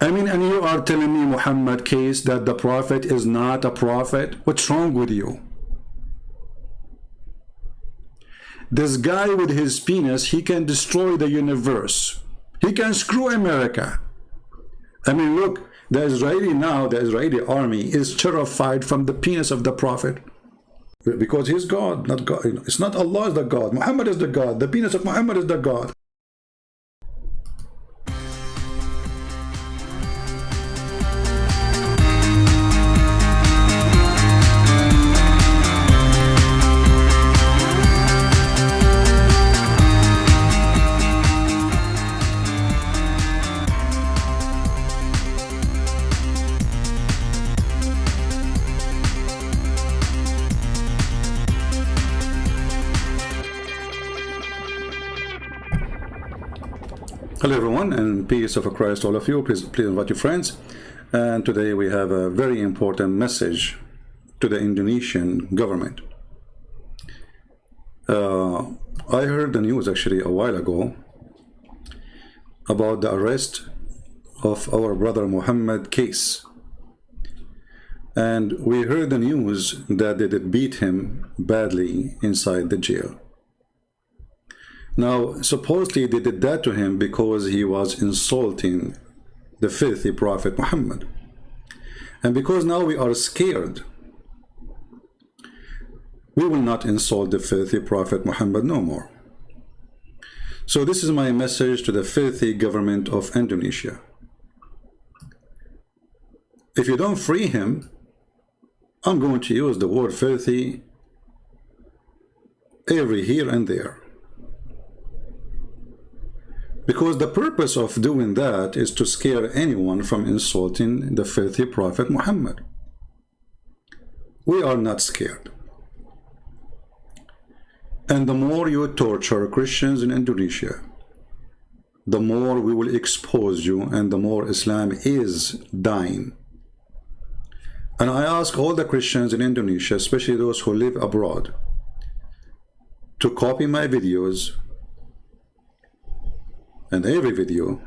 I mean, and you are telling me, Muhammad Kece, that the prophet is not a prophet? What's wrong with you? This guy with his penis, he can destroy the universe. He can screw America. I mean, look, the Israeli army is terrified from the penis of the prophet. Because he's God, not God. It's not Allah is the God. Muhammad is the God. The penis of Muhammad is the God. Hello everyone, and peace of Christ all of you. Please invite your friends. And today we have a very important message to the Indonesian government. I heard the news actually a while ago about the arrest of our brother Muhammad Kece. And we heard the news that they did beat him badly inside the jail. Now, supposedly they did that to him because he was insulting the filthy Prophet Muhammad. And because now we are scared, we will not insult the filthy Prophet Muhammad no more. So this is my message to the filthy government of Indonesia. If you don't free him, I'm going to use the word filthy every here and there. Because the purpose of doing that is to scare anyone from insulting the filthy Prophet Muhammad. We are not scared. And the more you torture Christians in Indonesia, the more we will expose you and the more Islam is dying. And I ask all the Christians in Indonesia, especially those who live abroad, to copy my videos and every video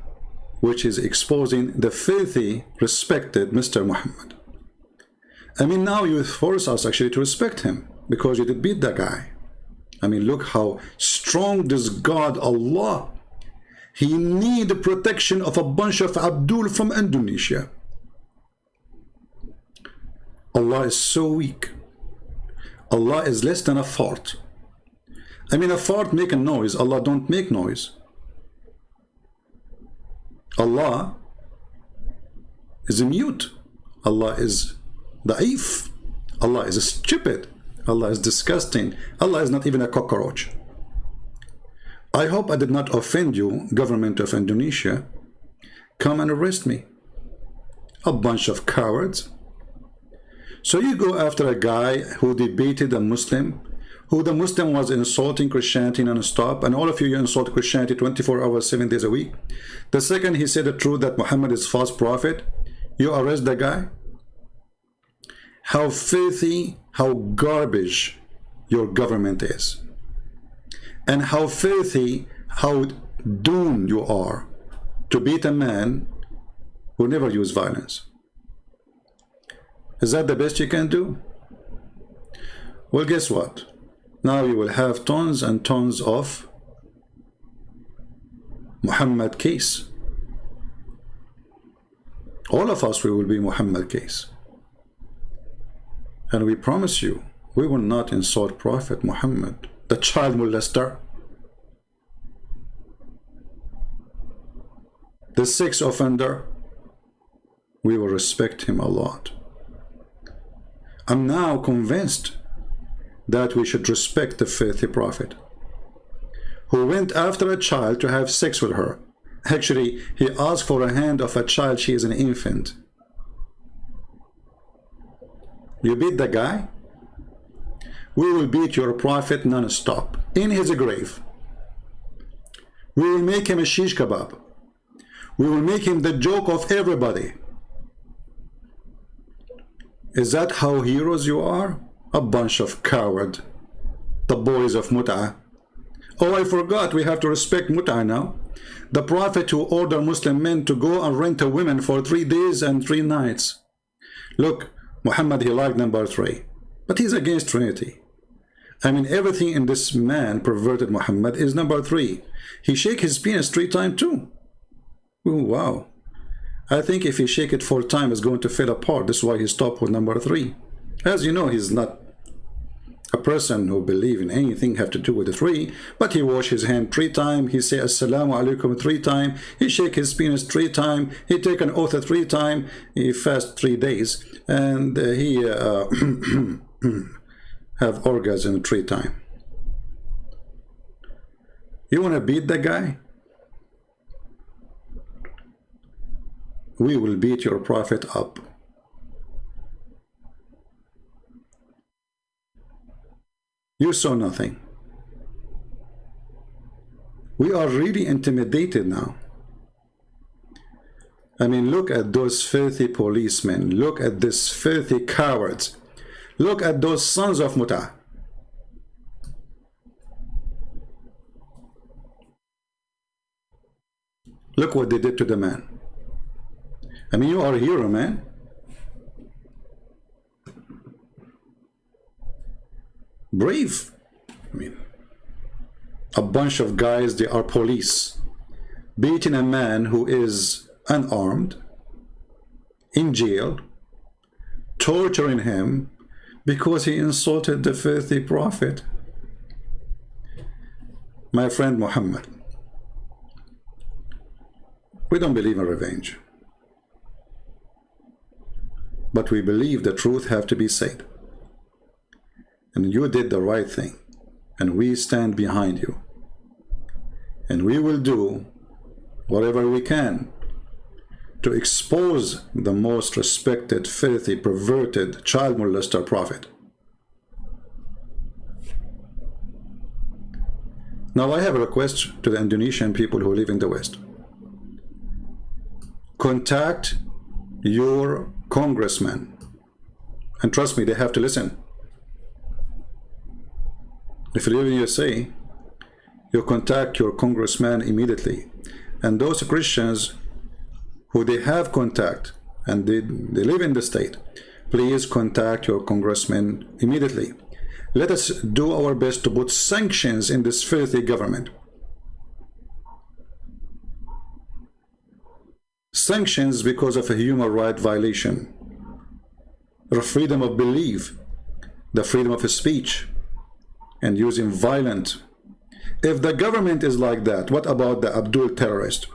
which is exposing the filthy, respected Mr. Muhammad. I mean, now you force us actually to respect him because you did beat that guy. I mean, look how strong this God, Allah, he need the protection of a bunch of Abdul from Indonesia. Allah is so weak. Allah is less than a fart. I mean, a fart make a noise. Allah don't make noise. Allah is mute. Allah is da'if. Allah is stupid. Allah is disgusting. Allah is not even a cockroach. I hope I did not offend you, government of Indonesia. Come and arrest me. A bunch of cowards. So you go after a guy who debated a Muslim, who the Muslim was insulting Christianity non-stop, and all of you insult Christianity 24 hours, 7 days a week. The second he said the truth that Muhammad is false prophet, you arrest the guy. How filthy, how garbage your government is. And how filthy, how doomed you are to beat a man who never used violence. Is that the best you can do? Well, guess what? Now you will have tons and tons of Muhammad Kece. All of us, we will be Muhammad Kece. And we promise you, we will not insult Prophet Muhammad, the child molester, the sex offender. We will respect him a lot. I'm now convinced that we should respect the filthy prophet who went after a child to have sex with her. Actually, he asked for a hand of a child. She is an infant. You beat the guy? We will beat your prophet non-stop in his grave. We will make him a shish kebab. We will make him the joke of everybody. Is that how heroes you are? A bunch of coward, the boys of Mut'ah. Oh, I forgot, we have to respect Mut'ah now. The Prophet who ordered Muslim men to go and rent a woman for 3 days and 3 nights. Look, Muhammad, he liked number 3, but he's against Trinity. I mean, everything in this man, perverted Muhammad, is number 3. He shake his penis 3 times too. Ooh, wow. I think if he shake it 4 times, it's going to fall apart. That's why he stopped with number 3. As you know, he's not a person who believe in anything have to do with the 3, but he wash his hand 3 times, he say assalamu alaikum 3 times, he shake his penis 3 times, he take an oath 3 times, he fast 3 days, and he have orgasm 3 times. You want to beat the guy? We will beat your prophet up. You saw nothing. We are really intimidated now. I mean, look at those filthy policemen. Look at these filthy cowards. Look at those sons of Muta. Look what they did to the man. I mean, you are a hero, man. Brave. I mean, a bunch of guys, they are police, beating a man who is unarmed, in jail, torturing him because he insulted the filthy prophet. My friend Muhammad, we don't believe in revenge, but we believe the truth have to be said. And you did the right thing, and we stand behind you, and we will do whatever we can to expose the most respected, filthy, perverted, child molester prophet. Now I have a request to the Indonesian people who live in the West. Contact your congressman, and trust me, they have to listen. If you live in USA, you contact your congressman immediately. And those Christians who they have contact and they live in the state, please contact your congressman immediately. Let us do our best to put sanctions in this filthy government. Sanctions because of a human right violation, the freedom of belief, the freedom of speech, and using violence. If the government is like that, what about the Abdul terrorist?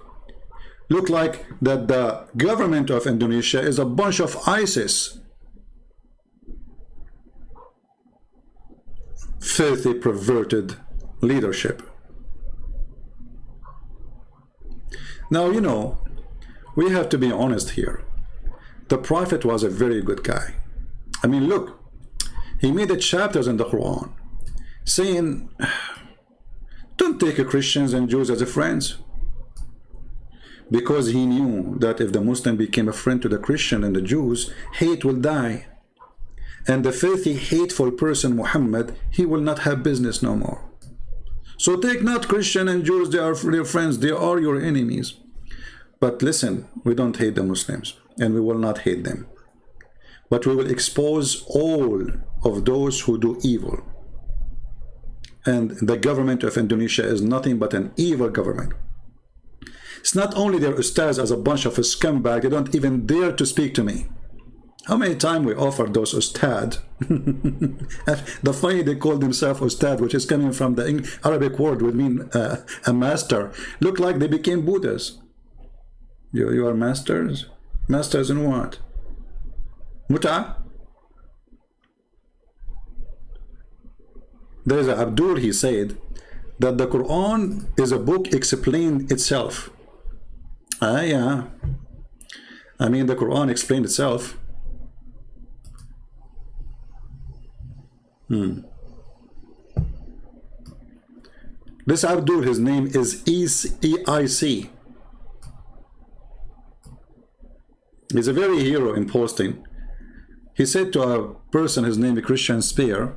Look like that the government of Indonesia is a bunch of ISIS. Filthy, perverted leadership. Now, you know, we have to be honest here. The prophet was a very good guy. I mean, look, he made chapters in the Quran saying, don't take Christians and Jews as friends, because he knew that if the Muslim became a friend to the Christian and the Jews, hate will die, and the filthy, hateful person Muhammad, he will not have business no more. So take not Christian and Jews, they are your friends, they are your enemies. But listen, we don't hate the Muslims, and we will not hate them, but we will expose all of those who do evil. And the government of Indonesia is nothing but an evil government. It's not only their ustads as a bunch of scumbags, they don't even dare to speak to me. How many times we offered those ustad? The funny, they call themselves ustad, which is coming from the Arabic word, would mean a master. Look like they became Buddhas. You are masters? Masters in what? Muta? There's a Abdul, he said that the Quran is a book explained itself. Yeah. I mean, the Quran explained itself. This Abdul, his name is EIC. He's a very hero in posting. He said to a person, his name is Christian Spear,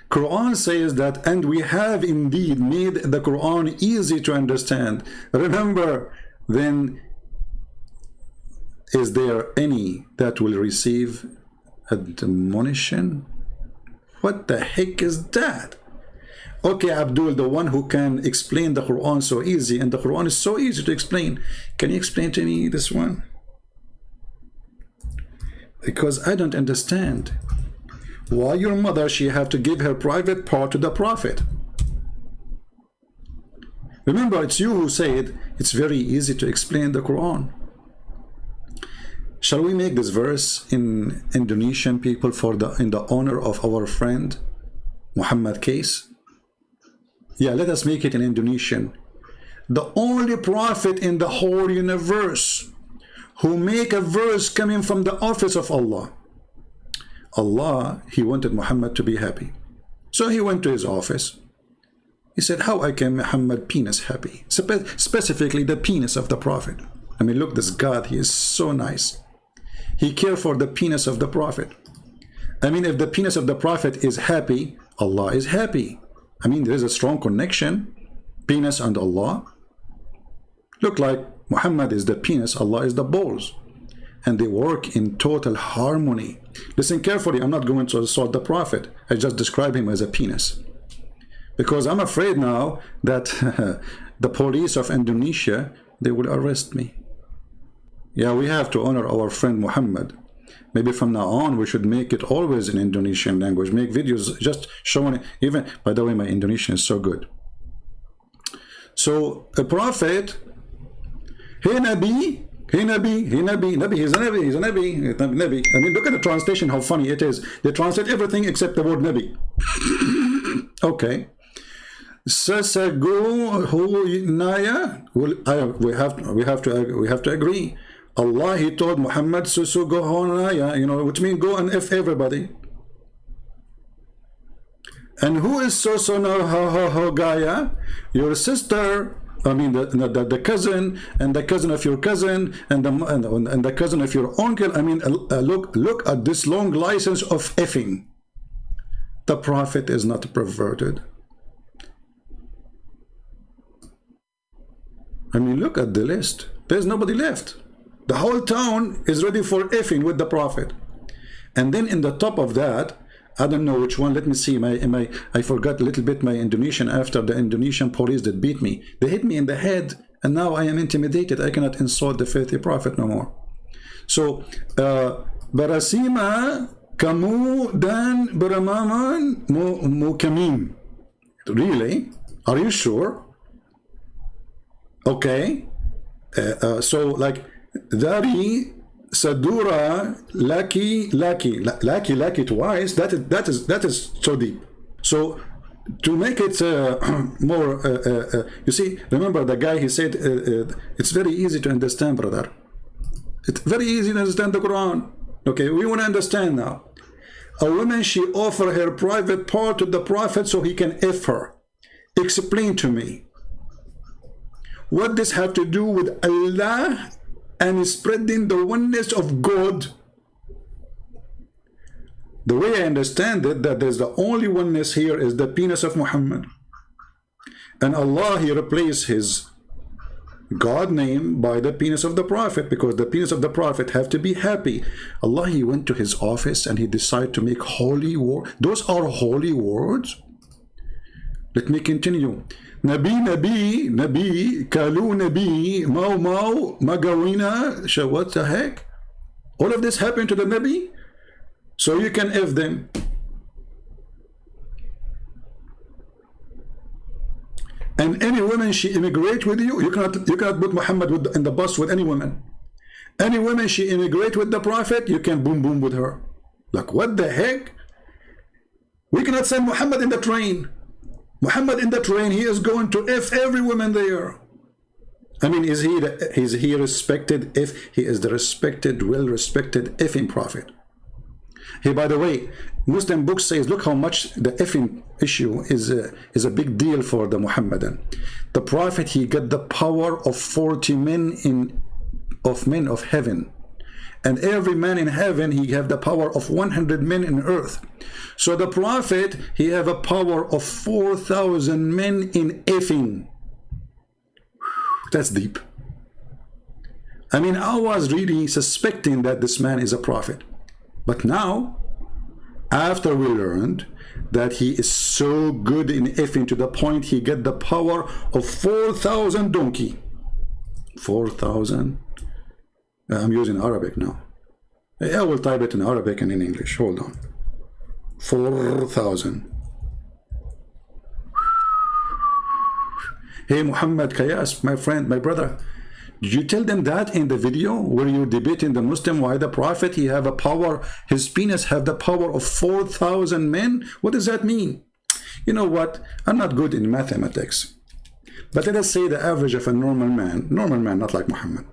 Quran says that, and we have indeed made the Quran easy to understand. Remember, then, is there any that will receive admonition? What the heck is that? Okay, Abdul, the one who can explain the Quran so easy, and the Quran is so easy to explain. Can you explain to me this one? Because I don't understand. Why your mother, she have to give her private part to the Prophet? Remember, it's you who said it's very easy to explain the Quran. Shall we make this verse in Indonesian, people, in the honor of our friend Muhammad Kece? Yeah, let us make it in Indonesian. The only prophet in the whole universe who make a verse coming from the office of Allah. Allah, he wanted Muhammad to be happy. So he went to his office. He said, how I can Muhammad penis happy? Specifically the penis of the Prophet. I mean, look, this God, he is so nice. He cared for the penis of the Prophet. I mean, if the penis of the Prophet is happy, Allah is happy. I mean, there is a strong connection, penis and Allah. Look like Muhammad is the penis, Allah is the balls. And they work in total harmony. Listen carefully, I'm not going to assault the Prophet. I just describe him as a penis. Because I'm afraid now that the police of Indonesia, they will arrest me. Yeah, we have to honor our friend Muhammad. Maybe from now on, we should make it always in Indonesian language. Make videos just showing it. Even, by the way, my Indonesian is so good. So, a prophet, hey Nabi, hey Nabi, hey Nabi, Nabi, he's a Nabi, he's a Nabi, Nabi. I mean, look at the translation, how funny it is. They translate everything except the word Nabi. Okay. Sasago Naya. We have to agree. Allah, he told Muhammad, Susugohonaya, you know, which means go and F everybody. And who is Sosonohogaya? Your sister, I mean the cousin, and the cousin of your cousin, and the cousin of your uncle. I mean, look at this long license of effing. The Prophet is not perverted. I mean, look at the list. There's nobody left. The whole town is ready for effing with the Prophet. And then in the top of that, I don't know which one, let me see, I forgot a little bit my Indonesian after the Indonesian police that beat me. They hit me in the head, and now I am intimidated. I cannot insult the faithful Prophet no more. So, Barasima kamu dan beramaman mukamim. Really? Are you sure? Okay. So, like, Dari Sadura Laki twice. That is so deep. So to make it more, you see, remember the guy, he said it's very easy to understand, brother. It's very easy to understand the Quran. Okay, we want to understand now. A woman, she offered her private part to the Prophet so he can F her. Explain to me. What does have to do with Allah and spreading the oneness of God? The way I understand it, that there's the only oneness here is the penis of Muhammad. And Allah, he replaced his God name by the penis of the Prophet, because the penis of the Prophet have to be happy. Allah, he went to his office and he decided to make holy words. Those are holy words. Let me continue. Nabi, Kalu Nabi, Mau, Magawina, what the heck? All of this happened to the Nabi? So you can F them. And any woman, she immigrate with you, you cannot put Muhammad in the bus with any woman. Any woman, she immigrate with the Prophet, you can boom with her. Like, what the heck? We cannot send Muhammad in the train. Muhammad in the train, he is going to F every woman there. I mean, is he respected if he is the respected, well-respected effing Prophet? Hey, by the way, Muslim book says, look how much the effing issue is a big deal for the Muhammadan. The Prophet, he got the power of 40 men of heaven And every man in heaven, he have the power of 100 men in earth. So the prophet, he have a power of 4,000 men in effing. That's deep. I mean, I was really suspecting that this man is a prophet. But now, after we learned that he is so good in effing to the point he get the power of 4,000 donkey. 4,000. I'm using Arabic now. I will type it in Arabic and in English. Hold on. 4,000. Hey, Muhammad Kece, my friend, my brother. Did you tell them that in the video where you're debating the Muslim why the prophet, he have a power, his penis have the power of 4,000 men? What does that mean? You know what? I'm not good in mathematics. But let us say the average of a normal man, not like Muhammad,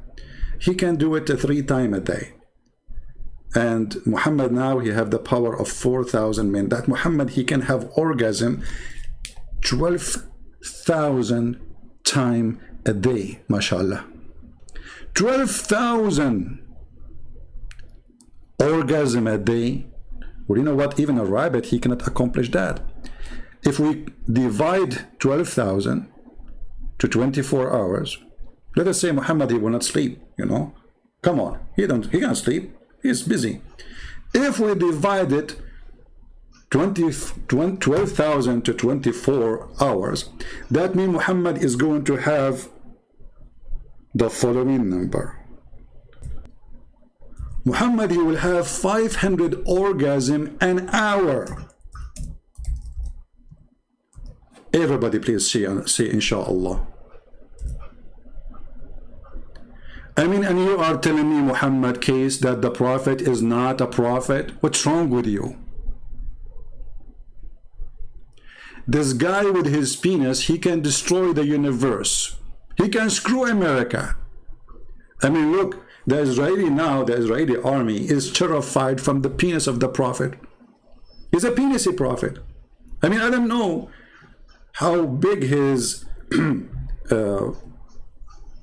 he can do it 3 times a day. And Muhammad now, he have the power of 4,000 men. That Muhammad, he can have orgasm 12,000 times a day, mashallah. 12,000 orgasm a day. Well, you know what? Even a rabbit, he cannot accomplish that. If we divide 12,000 to 24 hours, let us say Muhammad, he will not sleep, you know. Come on, he can't sleep. He's busy. If we divide it 12,000 to 24 hours, that means Muhammad is going to have the following number. Muhammad, he will have 500 orgasm an hour. Everybody please say inshallah. I mean, and you are telling me, Muhammad Kece, that the prophet is not a prophet? What's wrong with you? This guy with his penis, he can destroy the universe. He can screw America. I mean, look, the Israeli army is terrified from the penis of the prophet. He's a penisy prophet. I mean, I don't know how big his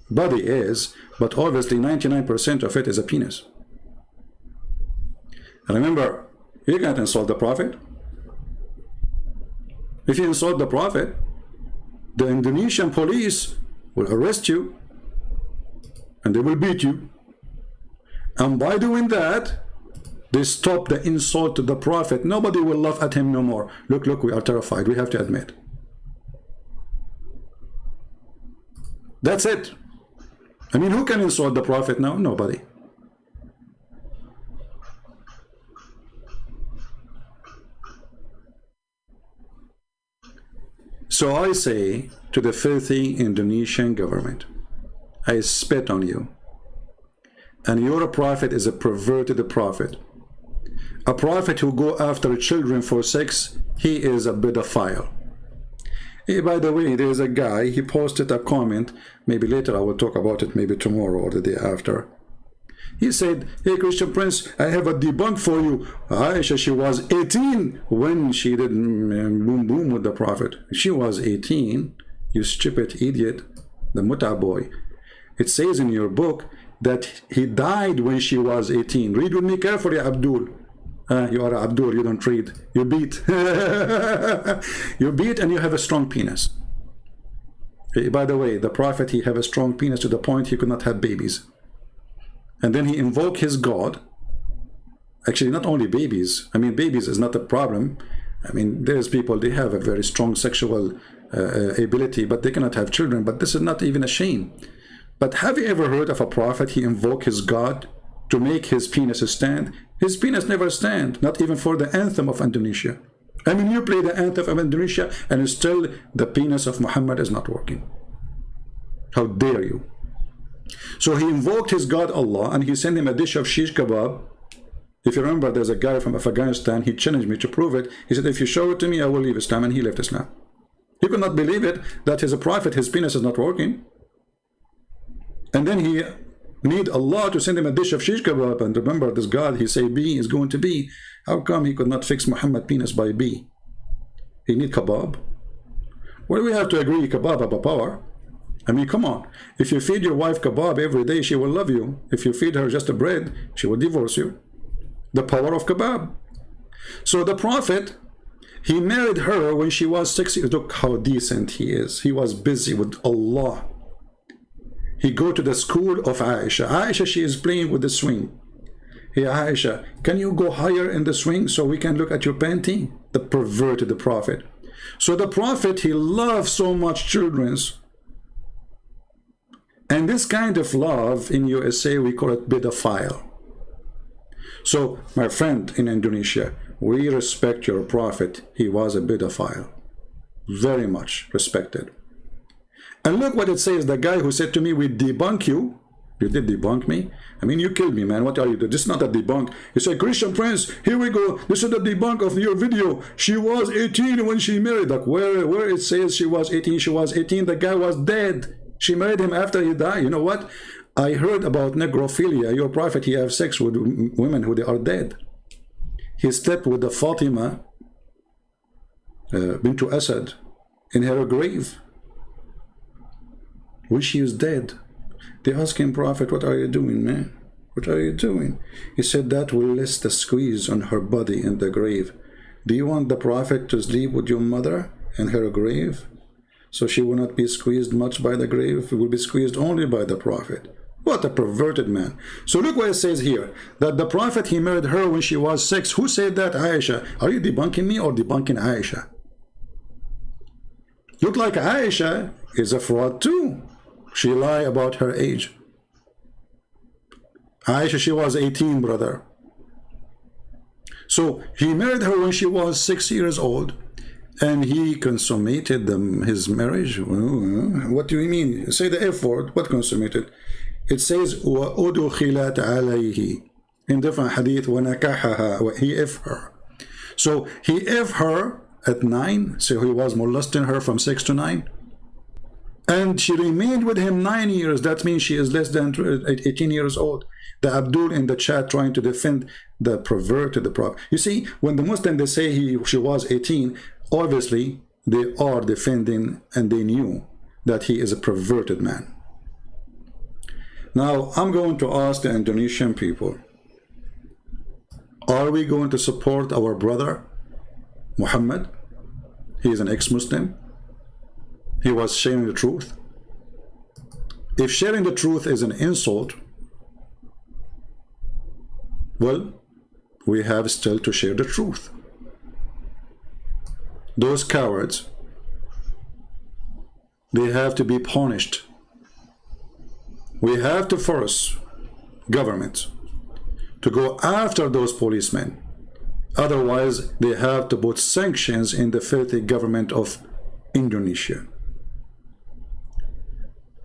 body is, but obviously 99% of it is a penis. And remember, you can't insult the prophet. If you insult the prophet, the Indonesian police will arrest you and they will beat you. And by doing that, they stop the insult to the prophet. Nobody will laugh at him no more. Look, we are terrified. We have to admit. That's it. I mean, who can insult the prophet now? Nobody. So I say to the filthy Indonesian government, I spit on you. And your prophet is a perverted prophet. A prophet who go after children for sex, he is a pedophile. Hey, by the way, there's a guy, he posted a comment, maybe later I will talk about it, maybe tomorrow or the day after. He said, hey, Christian Prince, I have a debunk for you. Aisha, she was 18 when she did boom boom with the prophet. She was 18, you stupid idiot, the muta boy. It says in your book that he died when she was 18. Read with me carefully, Abdul. You are Abdul, you don't read. You beat. You beat and you have a strong penis. By the way, the prophet, he have a strong penis to the point he could not have babies. And then he invoked his God. Actually, not only babies. I mean, babies is not a problem. I mean, there's people, they have a very strong sexual ability, but they cannot have children. But this is not even a shame. But have you ever heard of a prophet, he invoked his God to make his penis stand? His penis never stand, not even for the anthem of Indonesia. I mean, you play the anthem of Indonesia and still the penis of Muhammad is not working. How dare you? So he invoked his God Allah and he sent him a dish of shish kebab. If you remember, there's a guy from Afghanistan, he challenged me to prove it. He said, if you show it to me, I will leave Islam, and he left Islam. He could not believe it, that as a prophet, his penis is not working. And then he need Allah to send him a dish of shish kebab. And remember, this God, he say B is going to be. How come he could not fix Muhammad penis by B? He need kebab. Well, we have to agree, kebab have a power. I mean, come on. If you feed your wife kebab every day, she will love you. If you feed her just a bread, she will divorce you. The power of kebab. So the Prophet, he married her when she was 6 years. Look how decent he is. He was busy with Allah. He go to the school of Aisha. Aisha, she is playing with the swing. Hey Aisha, can you go higher in the swing so we can look at your panty? The perverted the Prophet. So the Prophet, he loved so much children. And this kind of love in USA, we call it pedophile. So, my friend in Indonesia, we respect your Prophet. He was a pedophile. Very much respected. And look what it says. The guy who said to me, we debunk you. You did debunk me? I mean, you killed me, man. What are you doing? This is not a debunk. He said, Christian Prince, here we go. This is the debunk of your video. She was 18 when she married. Like, where it says she was 18, she was 18. The guy was dead. She married him after he died. You know what? I heard about necrophilia. Your Prophet, he have sex with women who they are dead. He slept with the Fatima bint Asad in her grave when she is dead. They asked him, Prophet, what are you doing, man? What are you doing? He said, that will less the squeeze on her body in the grave. Do you want the Prophet to sleep with your mother in her grave? So she will not be squeezed much by the grave. It will be squeezed only by the Prophet. What a perverted man. So look what it says here. That the Prophet, he married her when she was 6. Who said that? Aisha. Are you debunking me or debunking Aisha? Look like Aisha is a fraud too. She lied about her age. Aisha, she was 18, brother. So he married her when she was 6 years old. And he consummated his marriage. What do you mean? Say the F word. What consummated? It says وَأُدُخِلَتْ عَلَيْهِ in different hadith وَنَكَحَهَا. He F her. So he F her at 9. So he was molesting her from 6 to 9. And she remained with him 9 years. That means she is less than 18 years old. The Abdul in the chat trying to defend the perverted the Prophet. You see, when the Muslim, they say she was 18, obviously they are defending and they knew that he is a perverted man. Now, I'm going to ask the Indonesian people, are we going to support our brother Muhammad? He is an ex-Muslim. He was sharing the truth. If sharing the truth is an insult, well, we have still to share the truth. Those cowards, they have to be punished. We have to force government to go after those policemen. Otherwise, they have to put sanctions in the filthy government of Indonesia.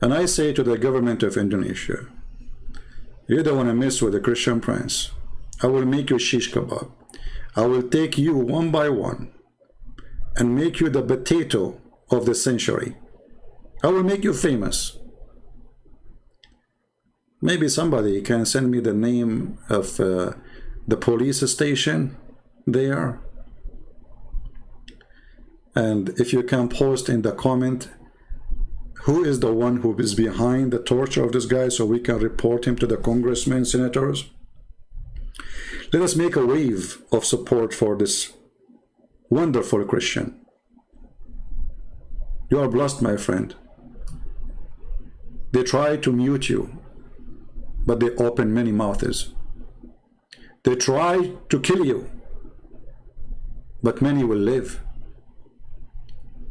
And I say to the government of Indonesia, you don't want to mess with the Christian Prince. I will make you shish kebab. I will take you one by one and make you the potato of the century. I will make you famous. Maybe somebody can send me the name of the police station there. And if you can post in the comment, who is the one who is behind the torture of this guy, so we can report him to the congressmen, senators. Let us make a wave of support for this wonderful Christian. You are blessed, my friend. They try to mute you, but they open many mouths. They try to kill you, but many will live.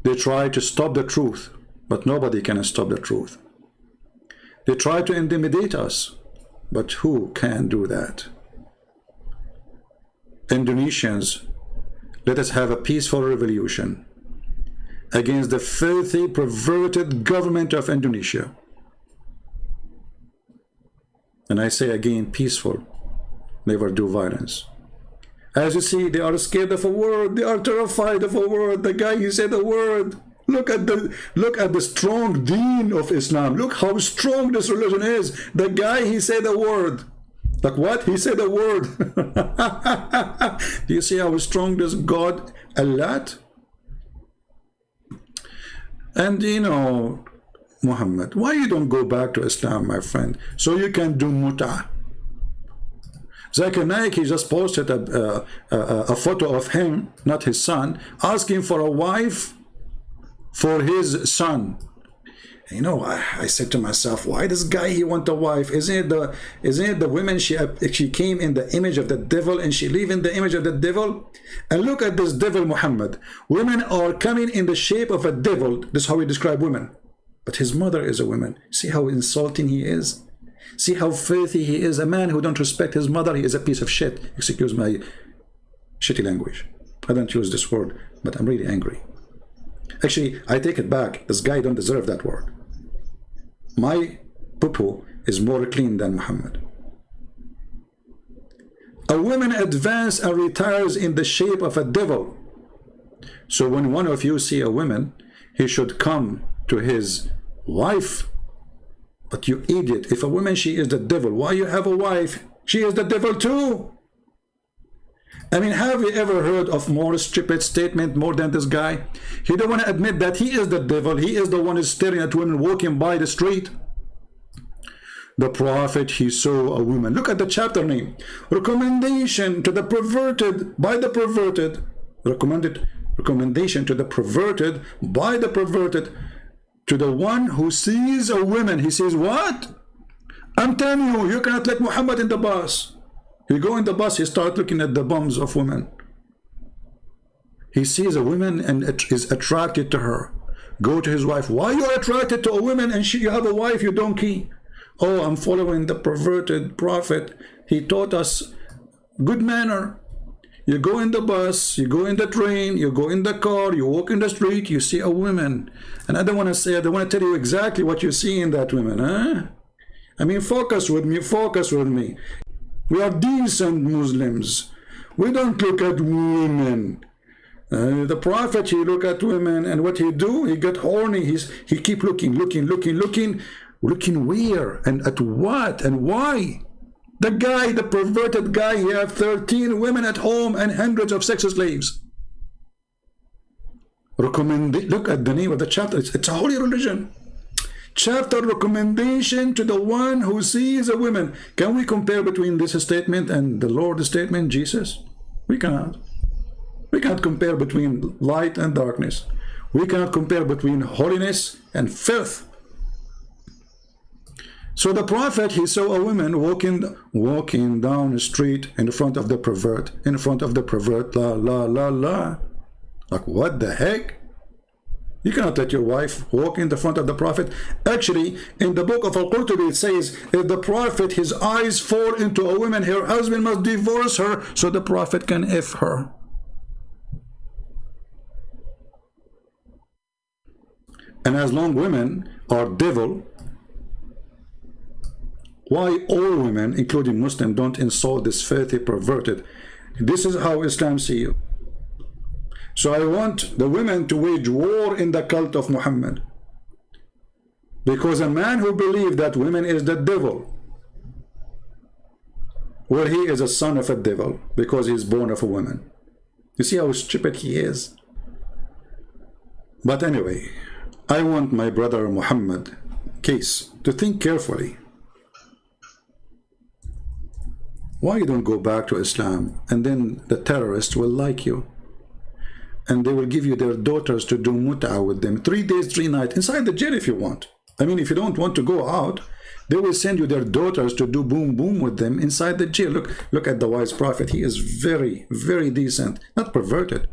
They try to stop the truth, but nobody can stop the truth. They try to intimidate us, but who can do that? Indonesians, let us have a peaceful revolution against the filthy, perverted government of Indonesia. And I say again, peaceful, never do violence. As you see, they are scared of a word. They are terrified of a word. The guy, he said a word. Look at the strong deen of Islam. Look how strong this religion is. The guy, he said a word. Like what? He said a word. Do you see how strong this God, Allah? And you know, Muhammad, why you don't go back to Islam, my friend, so you can do mut'ah? Zakir Naik, he just posted a photo of him, not his son, asking for a wife for his son. You know, I said to myself, why this guy, he want a wife? Isn't it the women, she came in the image of the devil and she live in the image of the devil? And look at this devil Muhammad. Women are coming in the shape of a devil. This is how we describe women. But his mother is a woman. See how insulting he is? See how filthy he is? A man who don't respect his mother, he is a piece of shit. Excuse my shitty language. I don't use this word, but I'm really angry. Actually, I take it back. This guy don't deserve that word. My poo-poo is more clean than Muhammad. A woman advances and retires in the shape of a devil. So when one of you see a woman, he should come to his wife. But you idiot, if a woman, she is the devil, why you have a wife? She is the devil too. I mean, have you ever heard of more stupid statement more than this guy? He don't want to admit that he is the devil. He is the one who's staring at women walking by the street. The prophet, he saw a woman. Look at the chapter name. Recommendation to the perverted by the perverted. Recommendation to the perverted by the perverted. To the one who sees a woman. He says, what? I'm telling you, you cannot let Muhammad in the bus. He go in the bus, he start looking at the bums of women. He sees a woman and is attracted to her. Go to his wife. Why you are attracted to a woman and you have a wife, you donkey? Oh, I'm following the perverted prophet. He taught us good manner. You go in the bus, you go in the train, you go in the car, you walk in the street, you see a woman. And I don't want to say, I don't want to tell you exactly what you see in that woman, huh? I mean, focus with me, focus with me. We are decent Muslims. We don't look at women. The prophet, he look at women, and what he do? He get horny. He keep looking where and at what and why? The guy, the perverted guy, he have 13 women at home and hundreds of sex slaves. Look at the name of the chapter. It's a holy religion. Chapter recommendation to the one who sees a woman. Can we compare between this statement and the Lord's statement, Jesus? We cannot. We cannot compare between light and darkness. We cannot compare between holiness and filth. So the prophet, he saw a woman walking down the street in front of the pervert. La la la la. Like, what the heck? You cannot let your wife walk in the front of the prophet. Actually, in the book of Al-Qurtubi, it says, if the prophet, his eyes fall into a woman, her husband must divorce her so the prophet can F her. And as long women are devil, why all women, including Muslims, don't insult this filthy perverted? This is how Islam see you. So I want the women to wage war in the cult of Muhammad. Because a man who believes that women is the devil, well, he is a son of a devil because he is born of a woman. You see how stupid he is? But anyway, I want my brother Muhammad Kece to think carefully. Why you don't go back to Islam, and then the terrorists will like you? And they will give you their daughters to do mut'ah with them 3 days, 3 nights, inside the jail if you want. I mean, if you don't want to go out, they will send you their daughters to do boom boom with them inside the jail. Look at the wise prophet. He is very, very decent, not perverted.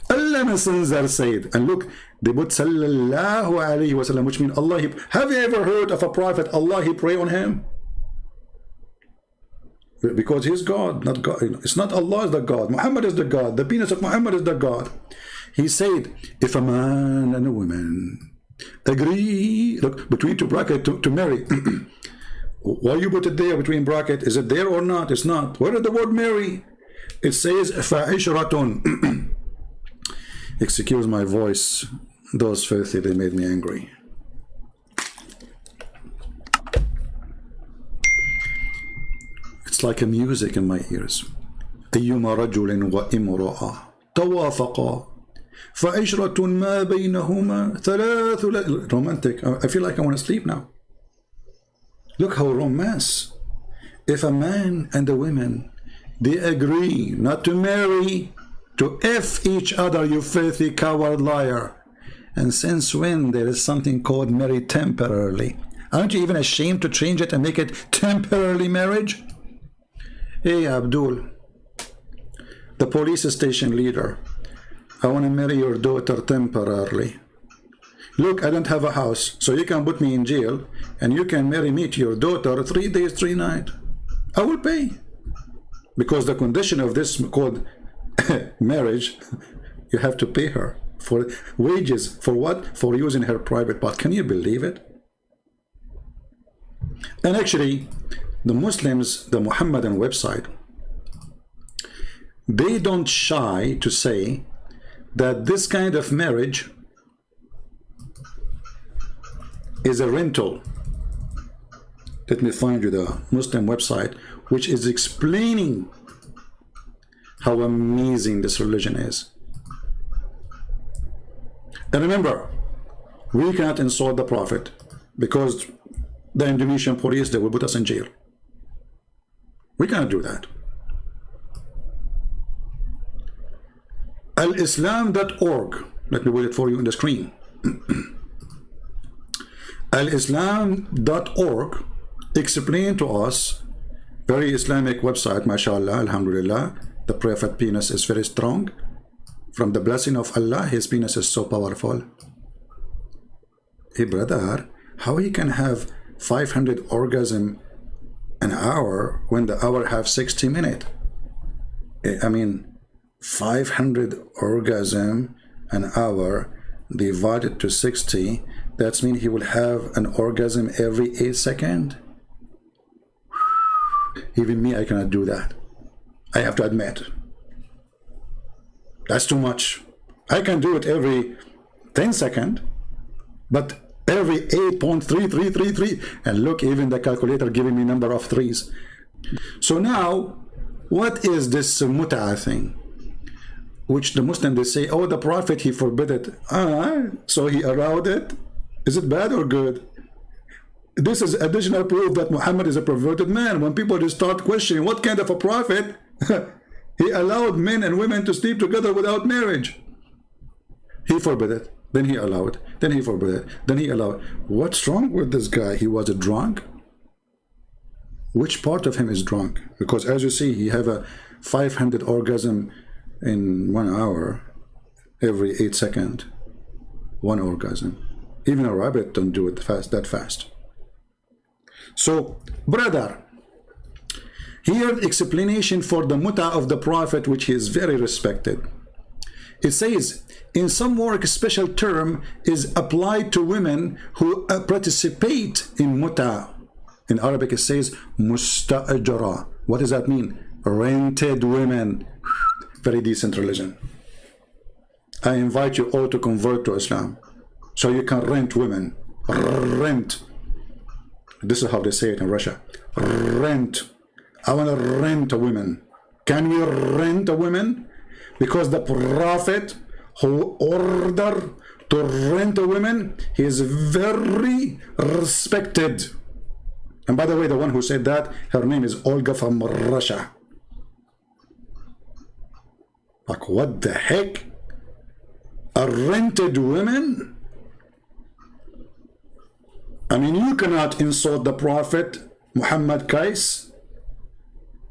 Allah Messenger said, and look, they put sallallahu alayhi wa sallam, which means Allah. Have you ever heard of a prophet, Allah, he pray on him? Because he's God, not God. It's not Allah is the God. Muhammad is the God. The penis of Muhammad is the God. He said, if a man and a woman agree, look, between two brackets to marry. Why you put it there between bracket? Is it there or not? It's not. Where is the word marry? It says fa'ishratun. Excuse my voice. Those filthy, they made me angry. It's like a music in my ears. أيما رجل وامرأة توافقا فعشرة ما بينهما ثلاث romantic. I feel like I want to sleep now. Look how romance. If a man and a woman, they agree not to marry, to F each other, you filthy coward liar. And since when there is something called marry temporarily? Aren't you even ashamed to change it and make it temporarily marriage? Hey Abdul, the police station leader, I want to marry your daughter temporarily. Look, I don't have a house, so you can put me in jail and you can marry me to your daughter 3 days, 3 nights. I will pay. Because the condition of this called marriage, you have to pay her for wages. For what? For using her private part. Can you believe it? And actually, the Muslims, the Muhammadan website, they don't shy to say that this kind of marriage is a rental. Let me find you the Muslim website, which is explaining how amazing this religion is. And remember, we cannot insult the Prophet because the Indonesian police, they will put us in jail. We cannot do that. Alislam.org. Let me put it for you on the screen. Alislam.org explain to us, very Islamic website, mashallah, alhamdulillah. The Prophet penis is very strong. From the blessing of Allah, his penis is so powerful. Hey brother, how he can have 500 orgasm an hour when the hour have 60 minutes? I mean, 500 orgasm an hour divided to 60, that means he will have an orgasm every 8 seconds. Even me, I cannot do that. I have to admit. That's too much. I can do it every 10 seconds, but every 8.3333, and look, even the calculator giving me number of threes. So now, what is this mut'a thing? Which the Muslims, they say, oh, the Prophet, he forbid it. So he allowed it? Is it bad or good? This is additional proof that Muhammad is a perverted man. When people just start questioning what kind of a prophet, he allowed men and women to sleep together without marriage. He forbid it, then he allowed, then he forbid it, then he allowed. What's wrong with this guy? He was a drunk? Which part of him is drunk? Because as you see, he have a 500 orgasm in 1 hour, every 8 seconds, 1 orgasm. Even a rabbit don't do it that fast. So, brother, here explanation for the mut'a of the Prophet, which is very respected. It says, in some work, a special term is applied to women who participate in mut'a. In Arabic, it says musta'ajara. What does that mean? Rented women. Very decent religion. I invite you all to convert to Islam, so you can rent women. Rent. This is how they say it in Russia. Rent. I want to rent a woman. Can we rent a woman? Because the Prophet who ordered to rent a woman, he is very respected. And by the way, the one who said that, her name is Olga from Russia. Like, what the heck? A rented woman? I mean, you cannot insult the Prophet, Muhammad Kece.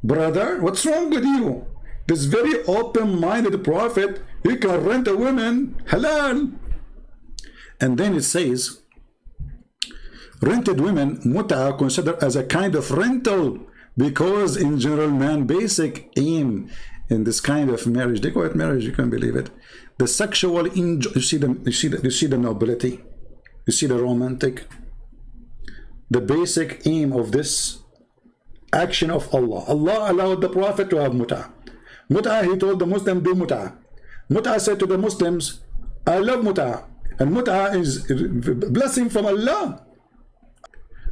Brother, what's wrong with you? This very open-minded Prophet, he can rent a woman, halal. And then it says, rented women, mut'a, considered as a kind of rental, because in general, man, basic aim in this kind of marriage, they call it marriage, you can't believe it. The sexual enjoy, you see the nobility, you see the romantic. The basic aim of this action of Allah. Allah allowed the Prophet to have mut'a. Mut'a, he told the Muslim, do mut'a. Mut'a said to the Muslims, I love mut'a. And mut'a is blessing from Allah.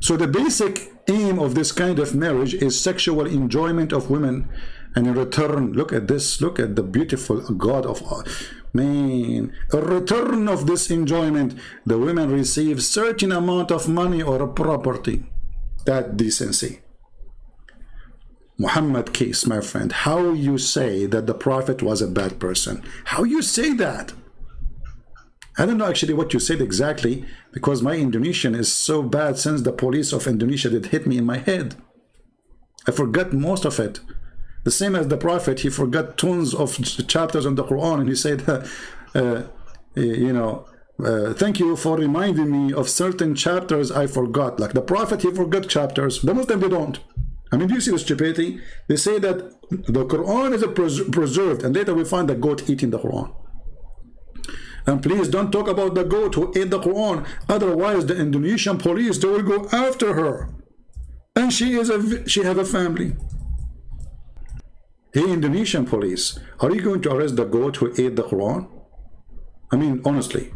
So the basic aim of this kind of marriage is sexual enjoyment of women, and in return, look at this, look at the beautiful God of man. In return of this enjoyment, the women receive certain amount of money or a property. That decency. Muhammad Kece, my friend, how you say that the Prophet was a bad person? How you say that? I don't know actually what you said exactly, because my Indonesian is so bad since the police of Indonesia did hit me in my head. I forgot most of it. The same as the Prophet, he forgot tons of chapters in the Quran, and he said, thank you for reminding me of certain chapters I forgot. Like the Prophet, he forgot chapters. The Muslim, they don't. I mean, do you see the stupidity? They say that the Quran is preserved, and later we find the goat eating the Quran. And please don't talk about the goat who ate the Quran. Otherwise, the Indonesian police, they will go after her. And she have a family. Hey, Indonesian police, are you going to arrest the goat who ate the Quran? I mean, honestly,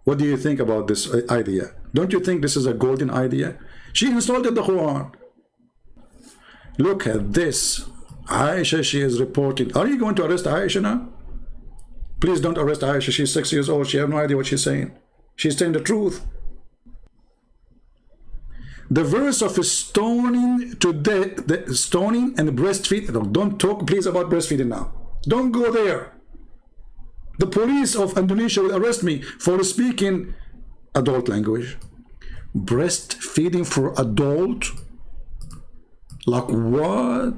what do you think about this idea? Don't you think this is a golden idea? She insulted the Quran. Look at this. Aisha, she is reporting. Are you going to arrest Aisha now? Please don't arrest Aisha. She's 6 years old. She has no idea what she's saying. She's saying the truth. The verse of stoning to death, the stoning and breastfeeding. Don't talk, please, about breastfeeding now. Don't go there. The police of Indonesia will arrest me for speaking adult language. Breastfeeding for adult? Like what?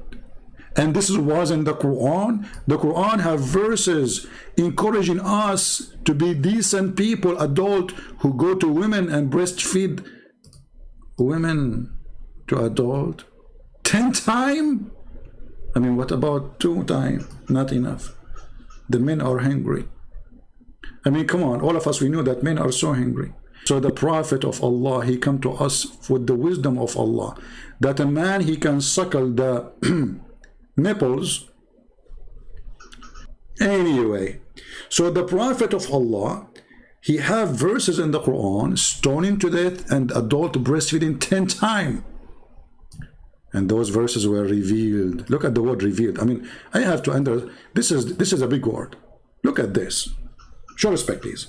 And this was in the Quran. The Quran have verses encouraging us to be decent people, adult, who go to women and breastfeed women to adult. 10 times? I mean, what about 2 times? Not enough. The men are hungry. I mean, come on, all of us, we know that men are so hungry. So the Prophet of Allah, he come to us with the wisdom of Allah, that a man, he can suckle the nipples. Anyway, so the Prophet of Allah, he have verses in the Quran, stoning to death and adult breastfeeding 10 times. And those verses were revealed. Look at the word revealed. I mean, I have to enter. This is a big word. Look at this. Show respect, please.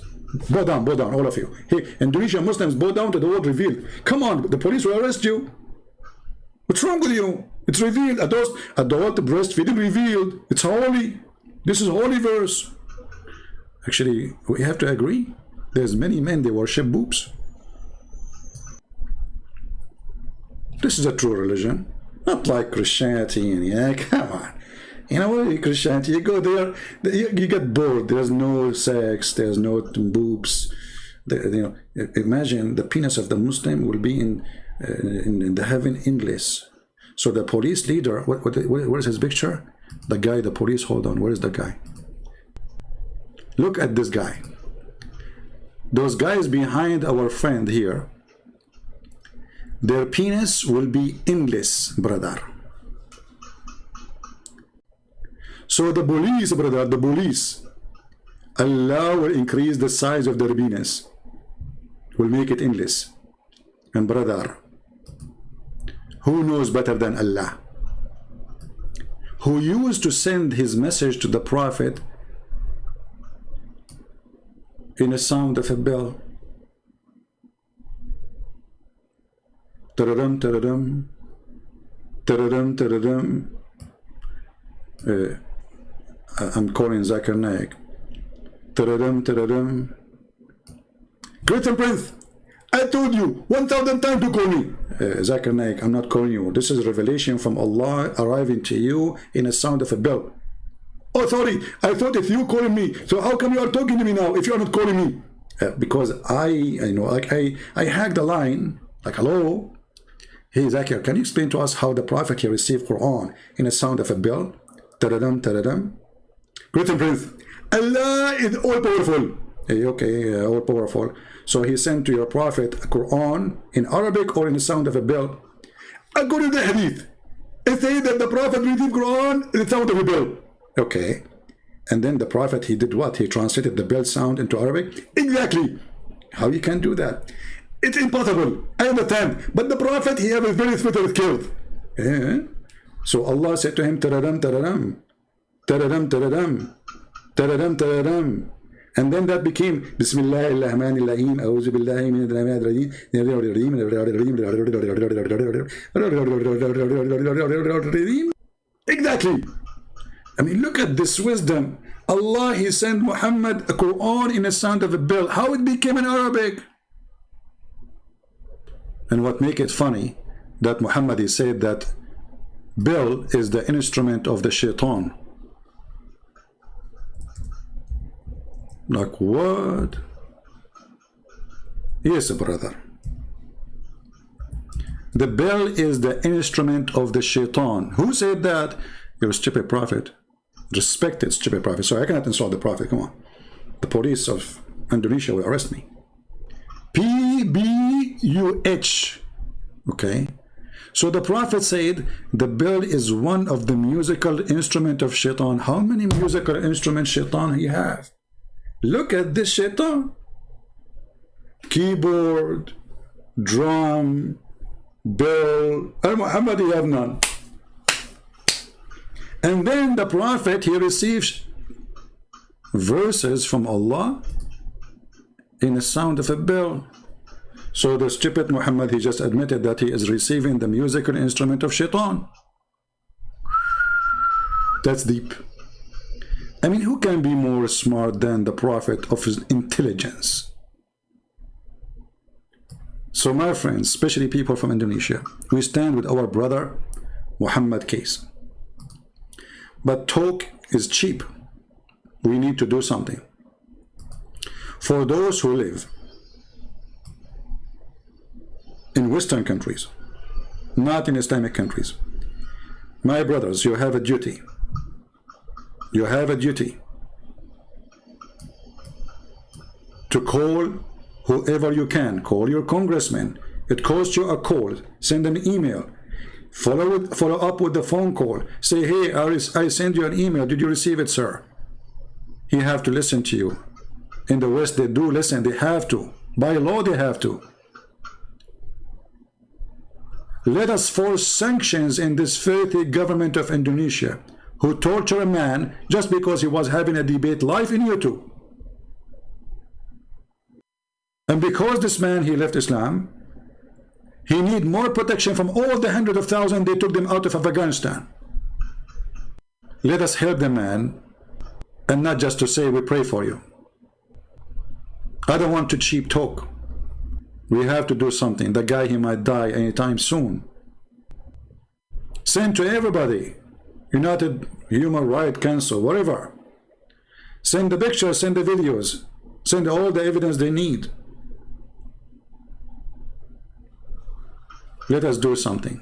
Bow down, all of you. Hey, Indonesian Muslims, bow down to the word revealed. Come on, the police will arrest you. What's wrong with you? It's revealed. Adult breastfeeding revealed. It's holy. This is holy verse. Actually, we have to agree. There's many men, they worship boobs. This is a true religion. Not like Christianity. And yeah, come on. You know what, Christianity, you go there, you get bored. There's no sex, there's no boobs. Imagine the penis of the Muslim will be in the heaven endless. So the police leader, what is his picture? The guy, the police, hold on, where is the guy? Look at this guy. Those guys behind our friend here, their penis will be endless, brother. So the police, brother, the police, Allah will increase the size of their penis, will make it endless. And brother, who knows better than Allah? Who used to send his message to the Prophet in a sound of a bell. Taradam, taradam, taradam, taradam. I'm calling Zakir Naik. Taradam, taradam. Christian Prince, I told you 1,000 times to call me. Zakir Naik, I'm not calling you. This is revelation from Allah arriving to you in a sound of a bell. Oh, sorry, I thought if you calling me, so how come you are talking to me now if you are not calling me? Because I hacked the line, like, hello? Hey, Zakir, can you explain to us how the Prophet here received Quran in a sound of a bell? Taradam, taradam. Christian Prince, Allah is all powerful. Hey, okay, all powerful. So he sent to your Prophet a Quran in Arabic or in the sound of a bell. According to the Hadith, it says that the Prophet received Quran in the sound of a bell. Okay. And then the Prophet, he did what? He translated the bell sound into Arabic? Exactly. How you can do that? It's impossible. I understand. But the Prophet, he had a very special killed. So Allah said to him, tararam, tararam, tararam, tararam, tararam, tararam. And then that became Bismillahirrahmanirrahim, A'udhu Billahi min rajim. Exactly. I mean, look at this wisdom. Allah, he sent Muhammad a Quran in the sound of a bell. How it became in Arabic? And what make it funny, that Muhammad, he said that bell is the instrument of the shaitan. Like what? Yes, brother. The bell is the instrument of the shaitan. Who said that? You're a stupid prophet. Respected stupid prophet. So I cannot insult the prophet. Come on. The police of Indonesia will arrest me. P-B-U-H. Okay. So the prophet said the bell is one of the musical instrument of shaitan. How many musical instruments shaitan he have? Look at this shaitan. Keyboard, drum, bell. Al-Muhammad, he have none. And then the prophet, he receives verses from Allah in the sound of a bell. So the stupid Muhammad, he just admitted that he is receiving the musical instrument of shaitan. That's deep. I mean, who can be more smart than the prophet of his intelligence? So my friends, especially people from Indonesia, we stand with our brother Muhammad Kece. But talk is cheap. We need to do something. For those who live in Western countries, not in Islamic countries, my brothers, you have a duty. You have a duty to call whoever you can. Call your congressman. It costs you a call. Send an email. Follow up with the phone call. Say, hey, I sent you an email. Did you receive it, sir? He have to listen to you. In the West, they do listen. They have to. By law, they have to. Let us force sanctions in this filthy government of Indonesia, who torture a man just because he was having a debate live in YouTube. And because this man, he left Islam, he need more protection from all the hundreds of thousands they took them out of Afghanistan. Let us help the man, and not just to say we pray for you. I don't want to cheap talk. We have to do something. The guy, he might die anytime soon. Send to everybody. United Human Rights Council, whatever. Send the pictures, send the videos, send all the evidence they need. Let us do something.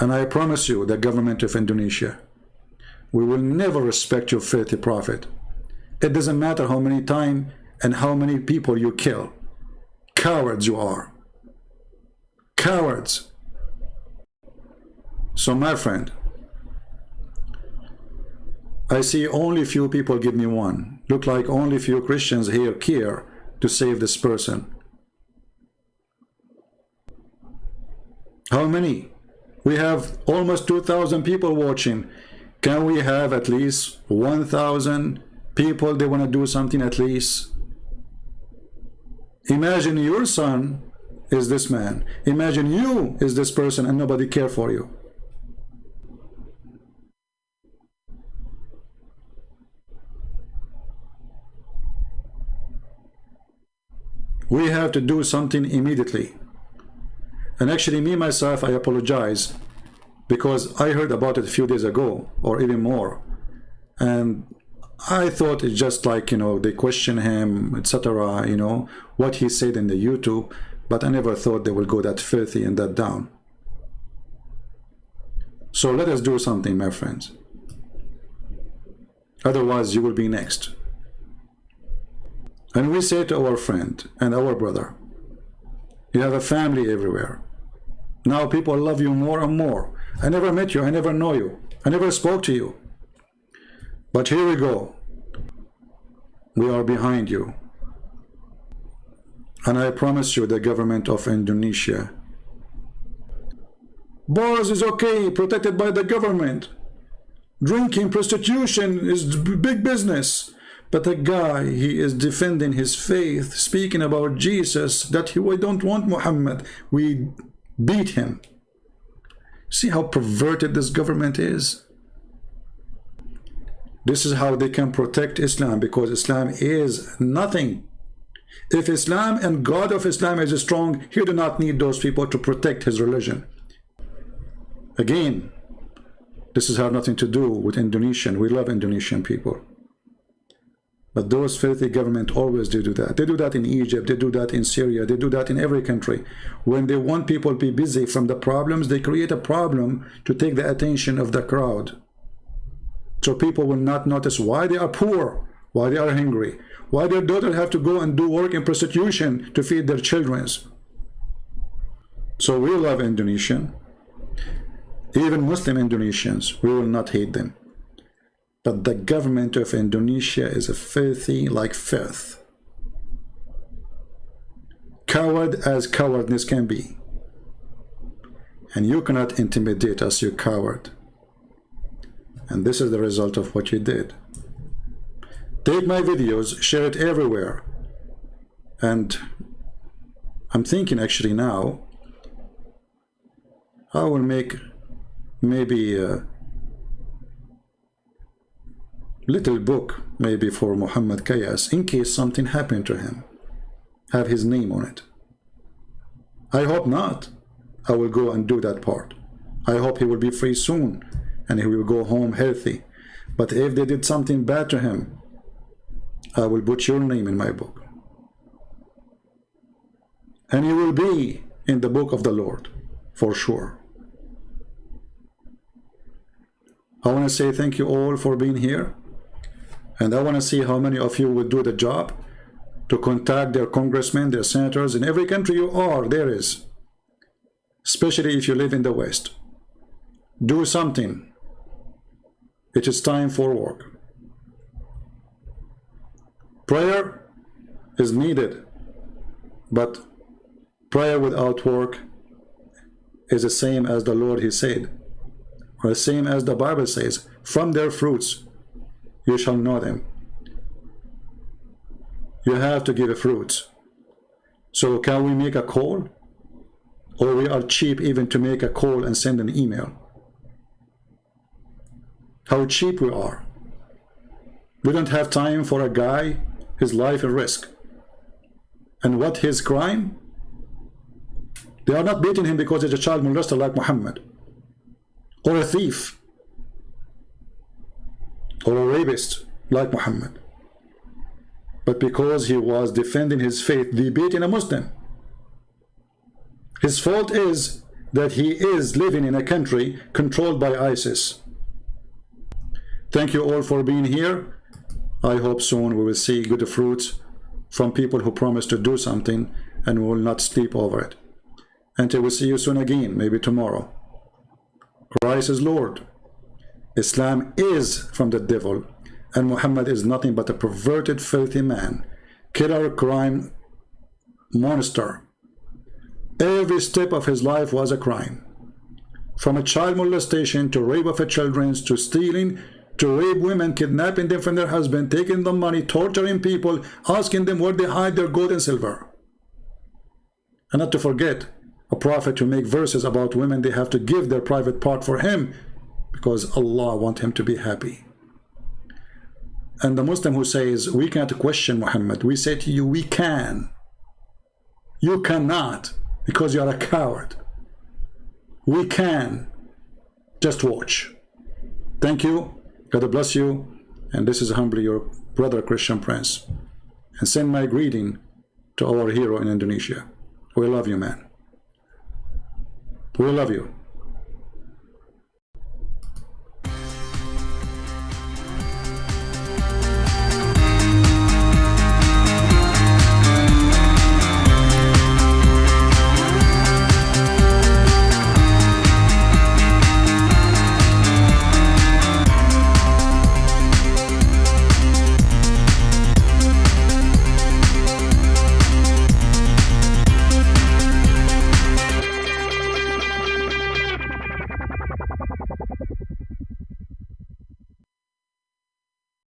And I promise you, the government of Indonesia, we will never respect your filthy prophet. It doesn't matter how many times and how many people you kill. Cowards you are. Cowards. So my friend, I see only few people give me one. Look like only few Christians here care to save this person. How many? We have almost 2,000 people watching. Can we have at least 1,000 people they want to do something at least? Imagine your son is this man. Imagine you is this person and nobody care for you. We have to do something immediately. And actually, me, myself, I apologize because I heard about it a few days ago or even more. And I thought it's just like, you know, they question him, etc., you know, what he said in the YouTube. But I never thought they will go that filthy and that down. So let us do something, my friends. Otherwise, you will be next. And we say to our friend and our brother, you have a family everywhere. Now people love you more and more. I never met you. I never know you. I never spoke to you. But here we go. We are behind you. And I promise you, the government of Indonesia, bars is okay, protected by the government. Drinking, prostitution is big business. But the guy, he is defending his faith, speaking about Jesus, that we don't want Muhammad, we beat him. See how perverted this government is? This is how they can protect Islam, because Islam is nothing. If Islam and God of Islam is strong, he do not need those people to protect his religion. Again, this has nothing to do with Indonesian. We love Indonesian people. But those filthy government always do that. They do that in Egypt, they do that in Syria, they do that in every country. When they want people to be busy from the problems, they create a problem to take the attention of the crowd. So people will not notice why they are poor, why they are hungry, why their daughter have to go and do work in prostitution to feed their children. So we love Indonesian. Even Muslim Indonesians, we will not hate them. But the government of Indonesia is a filthy like filth. Coward as cowardness can be. And you cannot intimidate us, you coward. And this is the result of what you did. Take my videos, share it everywhere. And I'm thinking actually now, I will make maybe a little book maybe for Muhammad Kece in case something happened to him. Have his name on it. I hope not. I will go and do that part. I hope he will be free soon and he will go home healthy. But if they did something bad to him, I will put your name in my book. And you will be in the book of the Lord, for sure. I want to say thank you all for being here. And I want to see how many of you will do the job to contact their congressmen, their senators, in every country you are, there is. Especially if you live in the West. Do something. It is time for work. Prayer is needed, but prayer without work is the same as the Lord, he said, or the same as the Bible says, from their fruits you shall know them. You have to give fruits. So can we make a call? Or we are cheap even to make a call and send an email? How cheap we are. We don't have time for a guy, his life at risk. And what his crime? They are not beating him because he's a child molester like Muhammad, or a thief, or a rapist like Muhammad, but because he was defending his faith, they beating a Muslim. His fault is that he is living in a country controlled by ISIS. Thank you all for being here. I hope soon we will see good fruits from people who promise to do something, and we will not sleep over it. Until we see you soon again, maybe tomorrow. Christ is Lord. Islam is from the devil, and Muhammad is nothing but a perverted, filthy man, killer, crime monster. Every step of his life was a crime. From a child molestation to rape of children, to stealing, to rape women, kidnapping them from their husband, taking them money, torturing people, asking them where they hide their gold and silver. And not to forget, a prophet who make verses about women, they have to give their private part for him because Allah wants him to be happy. And the Muslim who says, we can't question Muhammad, we say to you, we can. You cannot, because you are a coward. We can. Just watch. Thank you. God bless you. And this is humbly your brother Christian Prince. And send my greeting to our hero in Indonesia. We love you, man. We love you.